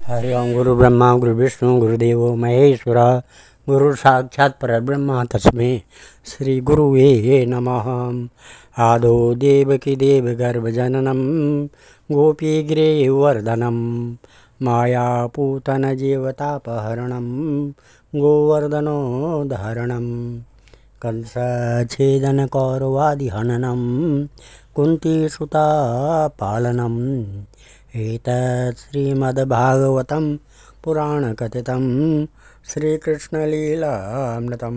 हरि ओम। गुरु ब्रह्मा गुरु विष्णु गुरुदेव महेश्वर गुरु साक्षात् परब्रह्म तस्मै श्री गुरुवे नमः। आदो देवकी देवगर्भजननं गोपीगिरिवर्धनं मायापूतन जीवतापहरणं गोवर्धनोद्धरणं कंसच्छेदनकौरवादिहननं कुन्तीसुतापालनम् एतत् श्रीमद्भागवतं पुराणकथितं श्रीकृष्णलीलामृतं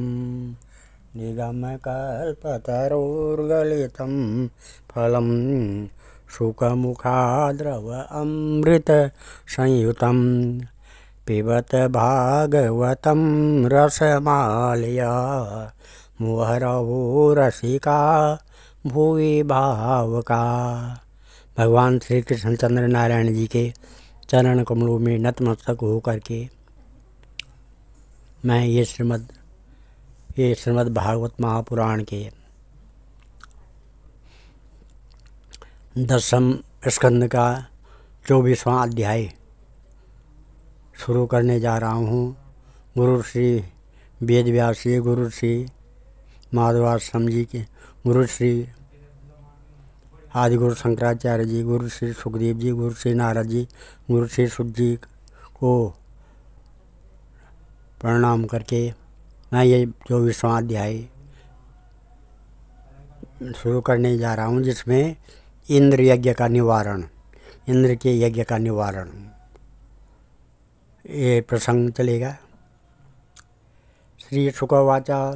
निगमकल्पतरोर्गलितं फलं शुकमुखाद्रवमृतसंयुतं पिबत भागवतं रसमालया मुहुरवो रसिका भुवि भावुका। भगवान श्री कृष्णचंद्र नारायण जी के चरण कमलों में नतमस्तक होकर के मैं ये श्रीमद् भागवत महापुराण के 10वें स्कंद का 24वां अध्याय शुरू करने जा रहा हूँ। गुरु श्री वेदव्यास जी, गुरु श्री माधवाश्रम जी के, गुरु श्री आदि गुरु शंकराचार्य जी, गुरु श्री सुखदेव जी, गुरु श्री नारद जी, गुरु श्री सुत जी को प्रणाम करके मैं ये 24वां अध्याय शुरू करने जा रहा हूँ, जिसमें इंद्र यज्ञ का निवारण, इंद्र के यज्ञ का निवारण ये प्रसंग चलेगा। श्री शुकवाचा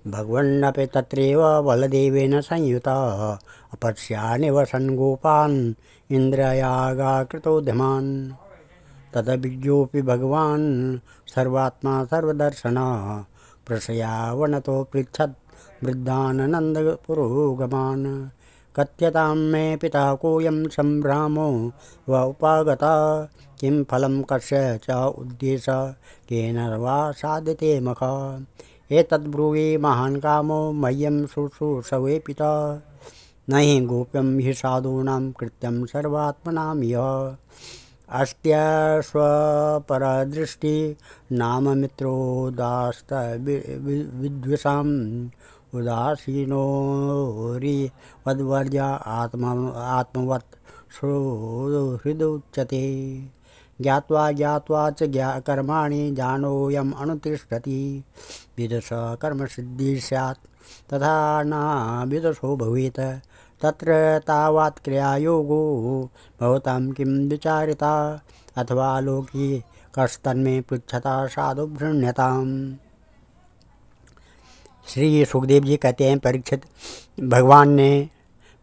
भगवन्नपि तत्रैव बलदेवेन संयुतः अपश्यानि वसन् गोपान् इन्द्रयागाकृतोद्यमान् तदभिज्ञोऽपि भगवान् सर्वात्मा सर्वदर्शनः प्रशयावनतो पृच्छत् वृद्धानन्दपुरोगमान् कथ्यतां मे पिता कोऽयं सम्भ्रामो व उपागता किं फलं कस्य च उद्देशः केन वा साध्यते मखा एतद्ब्रूहि महान् कामो मह्यं शुश्रूषवे पिता न हि गोप्यं हि साधूनां कृत्यं सर्वात्मनां यः अस्त्यस्वपरदृष्टि नाम मित्रोदास्तविद्विषाम् उदासीनोरि वद्वर्ज्य आत्मवत् सुहृदुच्यते ज्ञात्वा ज्ञात्वा च कर्माणि जानोऽयम् अनुतिष्ठति विदुष कर्मसिद्धिः स्यात् तथा न विदुषो भवेत् तत्र तावत् क्रियायोगो भवतां किं विचारिता अथवा लोकी कस्तन्मे पृच्छता साधु भृण्यताम्। श्री सुखदेव जी कहते हैं, परीक्षित,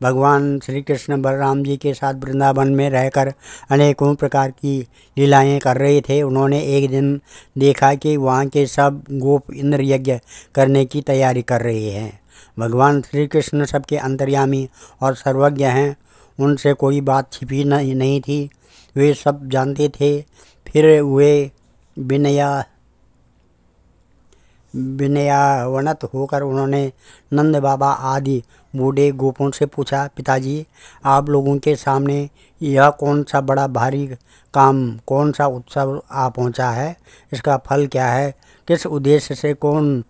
भगवान श्री कृष्ण बलराम जी के साथ वृंदावन में रहकर अनेकों प्रकार की लीलाएं कर रहे थे। उन्होंने एक दिन देखा कि वहाँ के सब गोप इंद्र यज्ञ करने की तैयारी कर रहे हैं। भगवान श्री कृष्ण सबके अंतर्यामी और सर्वज्ञ हैं, उनसे कोई बात छिपी नहीं थी, वे सब जानते थे। फिर वे विनयावनत होकर उन्होंने नंद बाबा आदि बूढ़े गोपों से पूछा, पिताजी, आप लोगों के सामने यह कौन सा बड़ा भारी काम, कौन सा उत्सव आ पहुंचा है? इसका फल क्या है? किस उद्देश्य से कौन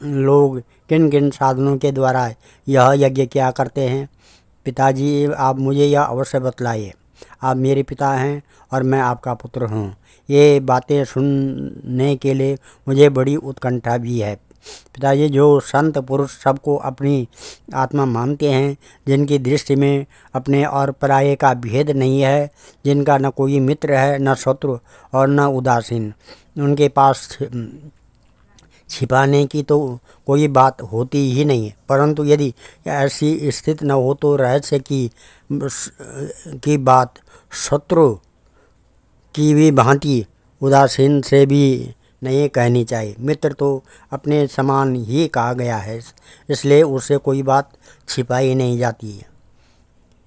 लोग किन किन साधनों के द्वारा यह यज्ञ किया करते हैं? पिताजी, आप मुझे यह अवश्य बतलाइए। आप मेरे पिता हैं और मैं आपका पुत्र हूँ। ये बातें सुनने के लिए मुझे बड़ी उत्कंठा भी है। पिताजी, जो संत पुरुष सबको अपनी आत्मा मानते हैं, जिनकी दृष्टि में अपने और पराये का भेद नहीं है, जिनका न कोई मित्र है, न शत्रु और न उदासीन, उनके पास छिपाने की तो कोई बात होती ही नहीं। परंतु यदि ऐसी स्थिति न हो तो रहस्य की बात शत्रु की भी भांति उदासीन से भी नहीं कहनी चाहिए। मित्र तो अपने समान ही कहा गया है, इसलिए उससे कोई बात छिपाई नहीं जाती है।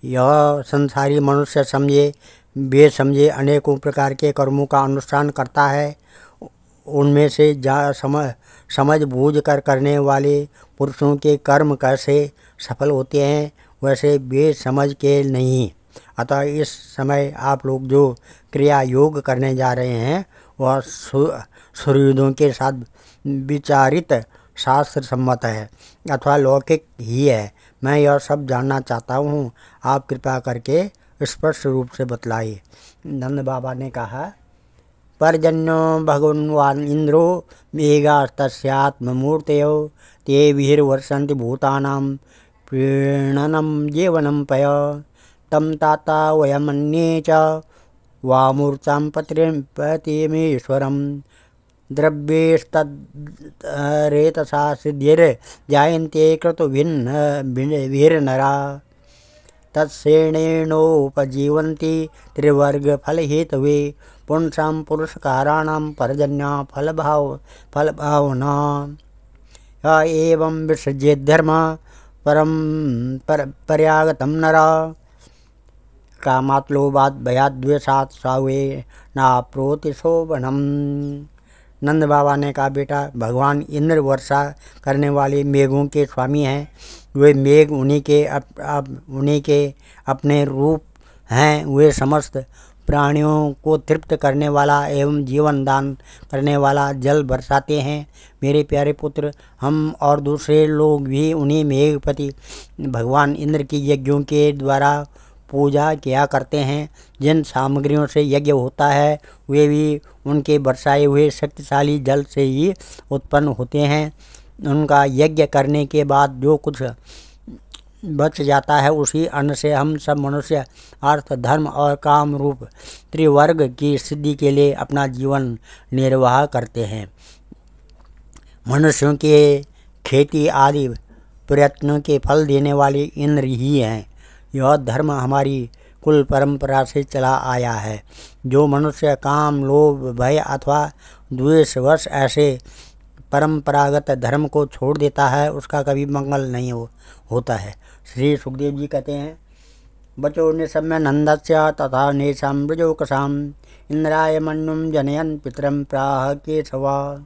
यह संसारी मनुष्य समझे बेसमझे अनेकों प्रकार के कर्मों का अनुष्ठान करता है। उनमें से समझ बूझ कर करने वाले पुरुषों के कर्म कैसे सफल होते हैं, वैसे बेसमझ के नहीं। अतः इस समय आप लोग जो क्रिया योग करने जा रहे हैं वह सूर्योदयों के साथ विचारित शास्त्र सम्मत है अथवा लौकिक ही है। मैं यह सब जानना चाहता हूँ, आप कृपा करके स्पष्ट रूप से बतलाइए। नंद बाबा ने कहा, पर्जन्यो भगवान इंद्रो मेघास्तस्यात्ममूर्तयो ते विहिर्वर्षन्ति भूतानां प्रीणनं जीवनं पय तं ताता वयमन्ये च वामूर्तां पतिमेश्वरं द्रव्येस्तद्रेतसा सिद्धिर्जायन्ते क्रतुभिर्नरा तत्सेनेनोपजीवन्ति त्रिवर्गफलहेतवे पुंसां पुरुषकाराणां पर्जन्या फलभावना एवं विसृज्येद्धर्म परम पर्यागतं नरा कामात् लोभात् भयात् द्वेषात् सावे नाप्नोति शोभनम्। नंद बाबा ने कहा, बेटा, भगवान इंद्र वर्षा करने वाले मेघों के स्वामी हैं। वे मेघ उन्हीं के अपने रूप हैं। वे समस्त प्राणियों को तृप्त करने वाला एवं जीवन दान करने वाला जल बरसाते हैं। मेरे प्यारे पुत्र, हम और दूसरे लोग भी उन्हीं मेघपति भगवान इंद्र की यज्ञों के द्वारा पूजा किया करते हैं। जिन सामग्रियों से यज्ञ होता है वे भी उनके बरसाए हुए शक्तिशाली जल से ही उत्पन्न होते हैं। उनका यज्ञ करने के बाद जो कुछ बच जाता है उसी अन्न से हम सब मनुष्य अर्थ, धर्म और काम रूप त्रिवर्ग की सिद्धि के लिए अपना जीवन निर्वाह करते हैं। मनुष्यों के खेती आदि प्रयत्नों के फल देने वाले इंद्र ही हैं। यह धर्म हमारी कुल परंपरा से चला आया है। जो मनुष्य काम, लोभ, भय अथवा द्वेषवश ऐसे परंपरागत धर्म को छोड़ देता है उसका कभी मंगल नहीं होता है। श्री सुखदेव जी कहते हैं, बचो निशम्य नंदस्य तथा नेशम ब्रजोकसाम इंद्राय मन्युम जनयन पितरम प्राह केशवा।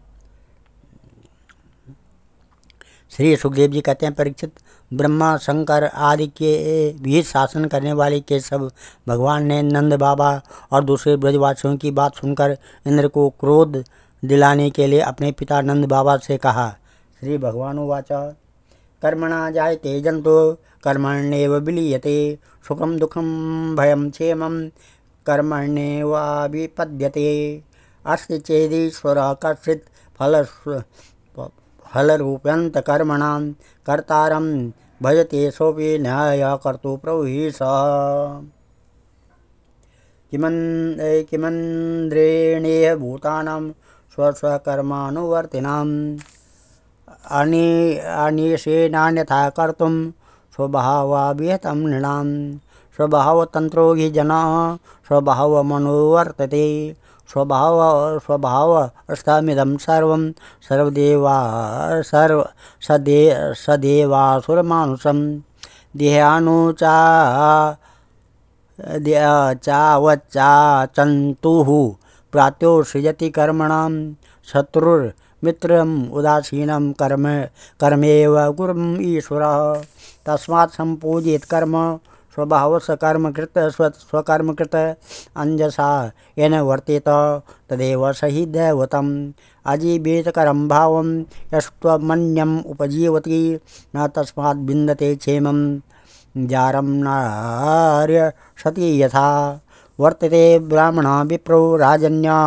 श्री सुखदेव जी कहते हैं, परीक्षित, ब्रह्मा, शंकर आदि के भी शासन करने वाले केशव भगवान ने नंद बाबा और दूसरे ब्रजवासियों की बात सुनकर इंद्र को क्रोध दिलाने के लिए अपने पिता नंद बाबा से कहा। श्री भगवान उवाच, कर्मणा जायते जंतो कर्मण्येव विलीयते सुखम दुखम भयम क्षेमं कर्मण्येवाभिपद्यते अस्ति चेदीश्वरः कश्चित् फलरूप्यन्तकर्मणां कर्तारं भजते सोऽपि न्याय कर्तुः प्रभुः सः। किमन्द्रेणेह भूतानां स्वस्वकर्मानुवर्तिनाम् अनिशेनान्यथा कर्तुं स्वभावाभिहतं नृणां स्वभावतन्त्रो हि जनः स्वभावमनुवर्तते स्वभावस्थमिदं सर्वं सदेवासुरमानुषं देहानुचावच्चाचन्तुः प्रात्यो सृजति कर्मणां शत्रुर्मित्रम् उदासीनं कर्मेव गुरुम् ईश्वरः तस्मात् सम्पूजयेत् कर्म स्वकर्मकृत अंजसा येन वर्तेत तदेव सहि दैवतम् अजीवेतकरं भावं यस्त्वमन्यम् उपजीवति न तस्मात् विन्दते क्षेमं जारं नार्यसति यथा वर्तते ब्राह्मणा विप्रो राजन्या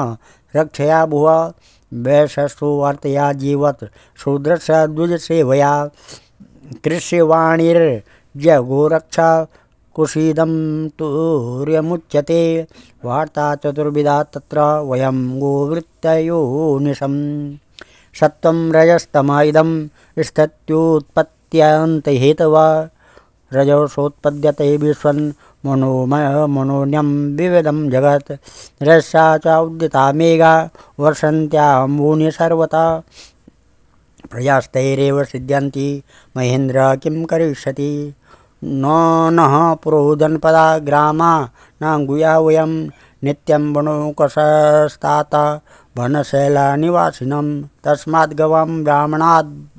रक्षया भुव वैश्यस्तु वर्तया जीवत शूद्रस्य द्विजसेवया कृष्यवाणिर्जगोरक्षा कुशीदं तूर्यमुच्यते वार्ता चतुर्विधा तत्र वयं गोवृत्तयोनिशं सत्वं रजस्तम इदं स्थित्युत्पत्त्यन्तहेतवा रजसोत्पद्यते विश्वन् मनोन्यं विविधं जगत् रजसा च उद्दिता मेघा वर्षन्त्याम्बूनि सर्वथा प्रयास्तैरेव सिद्ध्यन्ति महेन्द्र किं करिष्यति नः पुरो जनपदा ग्रामा न गुया वयं नित्यं वनौकसस्तात वनशैलनिवासिनं तस्मात् गवां ब्राह्मणानां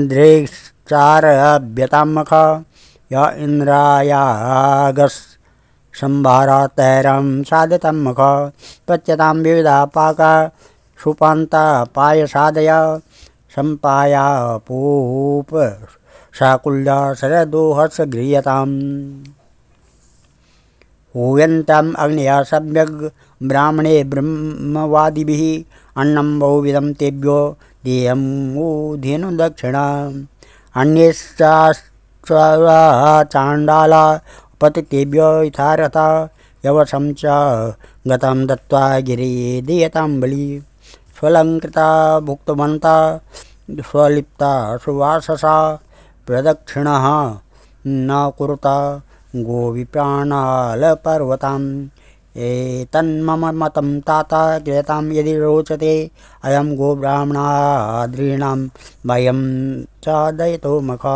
द्रैश्चारभ्यतामख य इन्द्रायागस संभारा तैरम साधितं मुख त्वच्यतां विविधा पाका सुपान्ता पायसादय सम्पाया पूप शाकुल्य शरदो हर्ष गृह्यताम् हूयन्ताम् अग्नया सम्यग् ब्राह्मणे ब्रह्मवादिभिः अन्नं बहुविधं तेभ्यो देयं धेनु दक्षिणा अन्येश्चास्त्वा चाण्डाला पतितेभ्यो यथारथा यवसं च गतं दत्त्वा गिरिये दीयतां बलि स्वलङ्कृता भुक्तवन्ता स्वलिप्ता सुवाससा प्रदक्षिणः न कुरुता गोविप्राणालपर्वताम् एतन्मम मतं ताता क्रियतां यदि रोचते अयं गो ब्राह्मणाद्रीणां वयं च दयतो मख।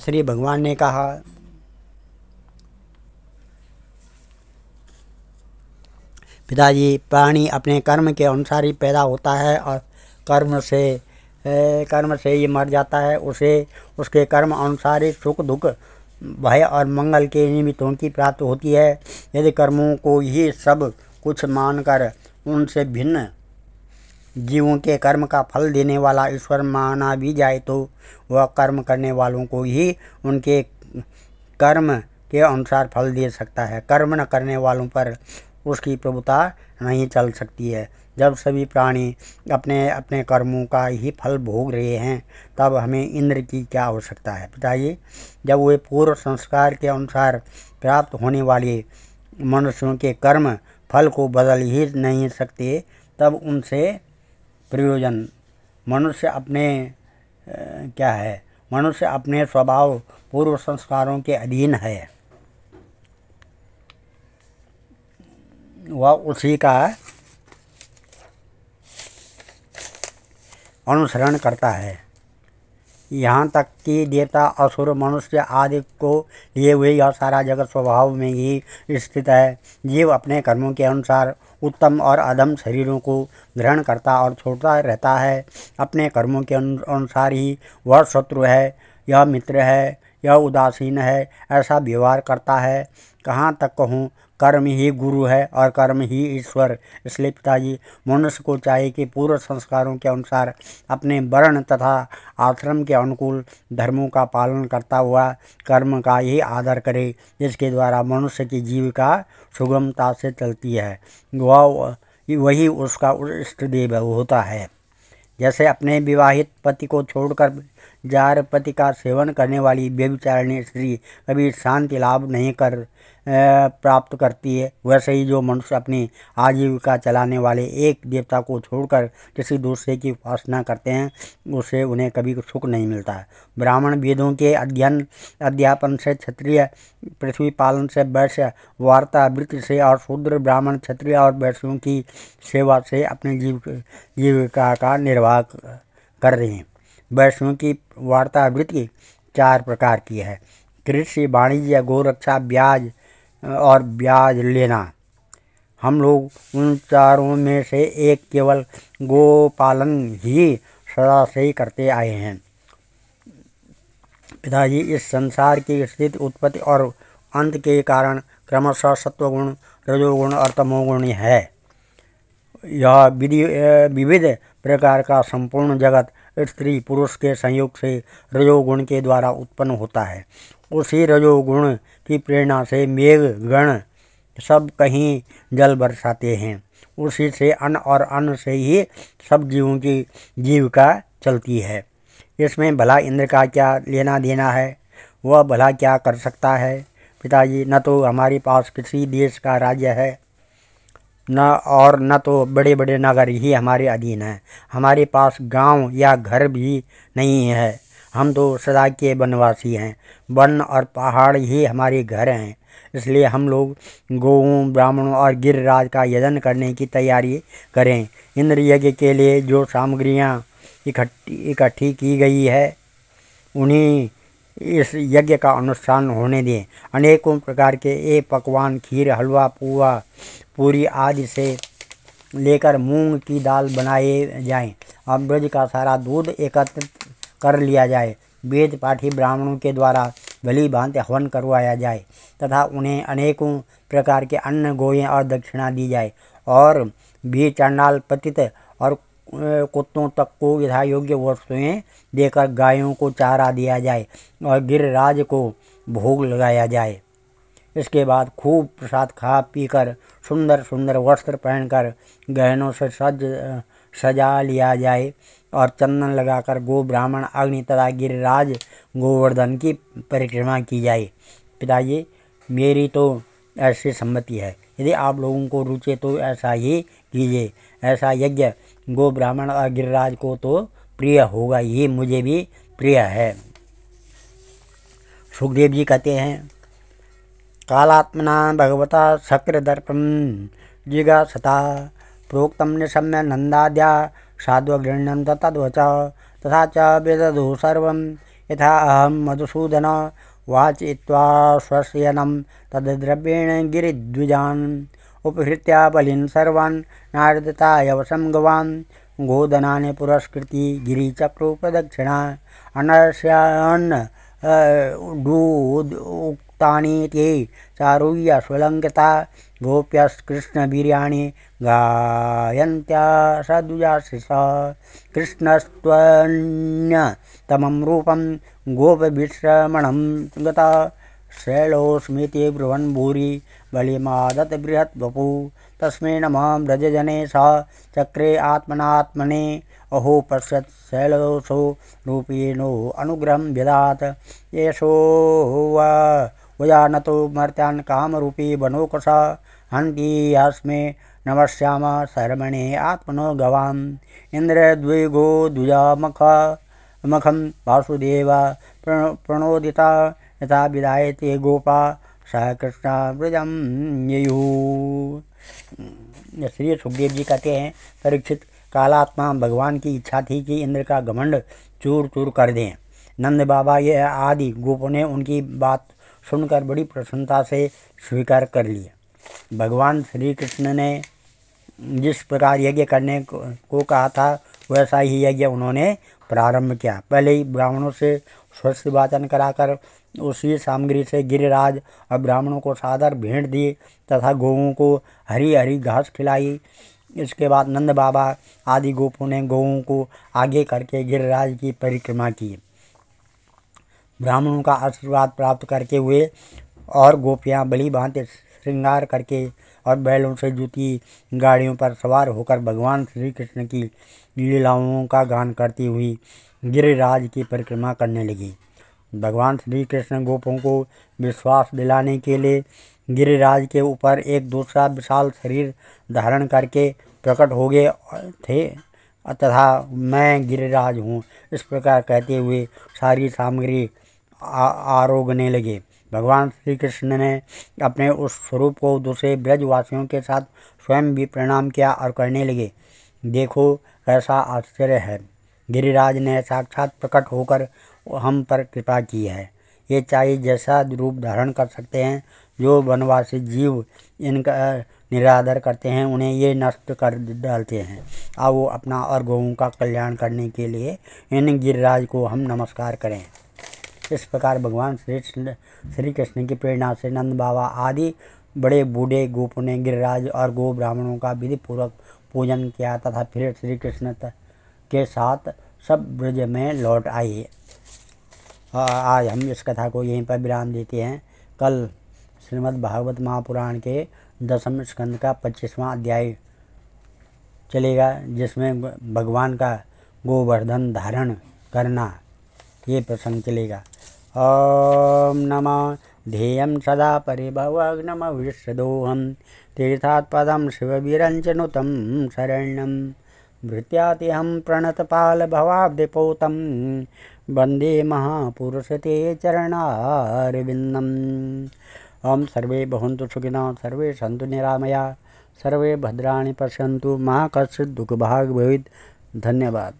श्री भगवान ने कहा, पिताजी, प्राणी अपने कर्म के अनुसार ही पैदा होता है और कर्म से ये मर जाता है। उसे उसके कर्म अनुसार ही सुख दुख भय और मंगल के निमित्तों की प्राप्ति होती है। यदि कर्मों को ही सब कुछ मानकर उनसे भिन्न जीवों के कर्म का फल देने वाला ईश्वर माना भी जाए तो वह कर्म करने वालों को ही उनके कर्म के अनुसार फल दे सकता है। कर्म न करने वालों पर उसकी प्रभुता नहीं चल सकती है। जब सभी प्राणी अपने अपने कर्मों का ही फल भोग रहे हैं तब हमें इंद्र की क्या आवश्यकता है। पिताजी, जब वे पूर्व संस्कार के अनुसार प्राप्त होने वाले मनुष्यों के कर्म फल को बदल ही नहीं सकते तब उनसे प्रयोजन। मनुष्य अपने स्वभाव पूर्व संस्कारों के अधीन है, वह उसी का अनुसरण करता है। यहाँ तक कि देवता असुर मनुष्य आदि को लिए हुए यह सारा जगत स्वभाव में ही स्थित है। जीव अपने कर्मों के अनुसार उत्तम और अधम शरीरों को ग्रहण करता और छोड़ता रहता है। अपने कर्मों के अनुसार ही वह शत्रु है, यह मित्र है, यह उदासीन है, ऐसा व्यवहार करता है। कहाँ तक कहूँ, कर्म ही गुरु है और कर्म ही ईश्वर। इसलिए पिताजी, मनुष्य को चाहिए कि पूर्व संस्कारों के अनुसार अपने वर्ण तथा आश्रम के अनुकूल धर्मों का पालन करता हुआ कर्म का ही आदर करे, जिसके द्वारा मनुष्य की जीविका सुगमता से चलती है। वही उसका इष्ट देव होता है। जैसे अपने विवाहित पति को छोड़कर जार पति का सेवन करने वाली व्यभिचारिणी स्त्री कभी शांति लाभ नहीं प्राप्त करती है, वैसे ही जो मनुष्य अपनी आजीविका चलाने वाले एक देवता को छोड़कर किसी दूसरे की उपासना करते हैं उससे उन्हें कभी सुख नहीं मिलता है। ब्राह्मण वेदों के अध्यापन से, क्षत्रिय पृथ्वी पालन से, वैश्य वार्ता वृत्ति से और शूद्र ब्राह्मण क्षत्रिय और वैश्यों की सेवा से अपनी जीविका का निर्वाह कर रहे हैं। वैश्यों की वार्ता वृत्ति 4 प्रकार की है: कृषि, वाणिज्य, गोरक्षा, ब्याज और ब्याज लेना। हम लोग उन चारों में से एक केवल गोपालन ही सदा से ही करते आए हैं। पिताजी, इस संसार की स्थिति, उत्पत्ति और अंत के कारण क्रमशः सत्वगुण, रजोगुण और तमोगुण है। यह विविध प्रकार का संपूर्ण जगत स्त्री पुरुष के संयोग से रजोगुण के द्वारा उत्पन्न होता है। उसी रजोगुण की प्रेरणा से मेघ गण सब कहीं जल बरसाते हैं। उसी से अन्न और अन्न से ही सब जीवों की जीविका चलती है। इसमें भला इंद्र का क्या लेना देना है? वह भला क्या कर सकता है? पिताजी, न तो हमारे पास किसी देश का राज्य है न तो बड़े बड़े नगर ही हमारे अधीन हैं। हमारे पास गांव या घर भी नहीं है। हम तो सदा के वनवासी हैं। वन और पहाड़ ही हमारे घर हैं। इसलिए हम लोग गौओं, ब्राह्मणों और गिरिराज का यजन करने की तैयारी करें। इंद्र यज्ञ के लिए जो सामग्रियाँ इकट्ठी की गई है उन्हीं इस यज्ञ का अनुष्ठान होने दें। अनेकों प्रकार के पकवान, खीर, हलवा, पुआ, पूरी आदि से लेकर मूंग की दाल बनाए जाएं और ब्रज का सारा दूध एकत्रित कर लिया जाए वेद पाठी ब्राह्मणों के द्वारा भली भांति हवन करवाया जाए तथा उन्हें अनेकों प्रकार के अन्न गोएं और दक्षिणा दी जाए और भी चंडाल पतित और कुत्तों तक को यथा योग्य वस्तुएं देकर गायों को चारा दिया जाए और गिरिराज को भोग लगाया जाए। इसके बाद खूब प्रसाद खा पीकर सुंदर सुंदर वस्त्र पहनकर गहनों से सजा लिया जाए और चंदन लगाकर गो ब्राह्मण अग्नि तथा गिरिराज गोवर्धन की परिक्रमा की जाए। पिताजी, मेरी तो ऐसी सम्मति है, यदि आप लोगों को रुचे तो ऐसा ही कीजिए। ऐसा यज्ञ गो ब्राह्मण और गिरिराज को तो प्रिय होगा, ये मुझे भी प्रिय है। सुखदेव जी कहते हैं, कालात्मना भगवता शक्रदर्पम जिगासता प्रोक्तम निशम्य नंदाद्या साध्वगृह्णं तद्वच तथा च वेदधु सर्वं यथा अहं मधुसूदन वाचयित्वा स्वस्यनं तद्द्रव्येण गिरिद्विजान् उपहृत्य बलिन् सर्वान् नारदताय वशं गवान् गोदनानि पुरस्कृति गिरिचक्रो प्रदक्षिणा अनस्यान् उक्तानि ते चारुय्य स्वलङ्कृता गोप्यस्कृष्णवीर्याणि गायन्त्या सद्विजाशिषा कृष्णस्त्वन्यतमं रूपं गोपविश्रमणं गता शैलोस्मिति ब्रुवन् भूरि बलिमादत बृहत् वपु तस्मै नमः व्रजजने स चक्रे आत्मनात्मने अहो पश्यत् शैलोसो रूपिणो अनुग्रहं व्यदात् येषो वजानतो मर्त्यान् कामरूपी वनोकस हन्ति यस्मै नमस्याम शर्मणे आत्मनो गवाम् इन्द्रद्विगो द्विजामखं वासुदेव प्रणोदिता यथा विधायते गोपा स कृष्ण व्रजम ययुः। श्री सुखदेव जी कहते हैं, परीक्षित, कालात्मा भगवान की इच्छा थी कि इंद्र का घमंड चूर चूर कर दें। नंद बाबा ये आदि गोपों ने उनकी बात सुनकर बड़ी प्रसन्नता से स्वीकार कर लिया। भगवान श्री कृष्ण ने जिस प्रकार यज्ञ करने को कहा था वैसा ही यज्ञ उन्होंने प्रारंभ किया। पहले ही ब्राह्मणों से स्वस्ति वाचन कराकर उसी सामग्री से गिरिराज और ब्राह्मणों को सादर भेंट दी तथा गौओं को हरी हरी घास खिलाई। इसके बाद नंद बाबा आदि गोपों ने गौओं को आगे करके गिरिराज की परिक्रमा की। ब्राह्मणों का आशीर्वाद प्राप्त करके हुए और गोपियाँ भली भांति श्रृंगार करके और बैलों से जुती गाड़ियों पर सवार होकर भगवान श्री कृष्ण की लीलाओं का गान करती हुई गिरिराज की परिक्रमा करने लगी। भगवान श्री कृष्ण गोपों को विश्वास दिलाने के लिए गिरिराज के ऊपर एक दूसरा विशाल शरीर धारण करके प्रकट हो गए थे तथा मैं गिरिराज हूँ, इस प्रकार कहते हुए सारी सामग्री आरोगने लगे। भगवान श्री कृष्ण ने अपने उस स्वरूप को दूसरे ब्रजवासियों के साथ स्वयं भी प्रणाम किया और कहने लगे, देखो कैसा आश्चर्य है, गिरिराज ने साक्षात प्रकट होकर हम पर कृपा की है। ये चाहे जैसा रूप धारण कर सकते हैं। जो वनवासी जीव इनका निरादर करते हैं उन्हें ये नष्ट कर डालते हैं। आओ अपना और गौओं का कल्याण करने के लिए इन गिरिराज को हम नमस्कार करें। इस प्रकार भगवान श्री कृष्ण की प्रेरणा से नंद बाबा आदि बड़े बूढ़े गोपों ने गिरिराज और गो ब्राह्मणों का विधि पूर्वक पूजन किया तथा फिर श्री कृष्ण के साथ सब ब्रज में लौट आए। आज हम इस कथा को यहीं पर विराम देते हैं। कल श्रीमद् भागवत महापुराण के 10वें स्कंद का 25वां अध्याय चलेगा, जिसमें भगवान का गोवर्धन धारण करना ये प्रसंग चलेगा। ओम नमः ध्येयं सदा परिभवग्नम विश्वदोहं तीर्थात् पदं शिववीरञ्चनुतं शरण्यं भृत्यातिहं प्रणतपालभवाब्धिपोतं वन्दे महापुरुष ते चरणारविन्दम्। ओम सर्वे भवन्तु सुखिनः, सर्वे सन्तु निरामया, सर्वे भद्राणि पश्यन्तु, मा कश्चित् दुःखभाग् भवेत्। धन्यवाद।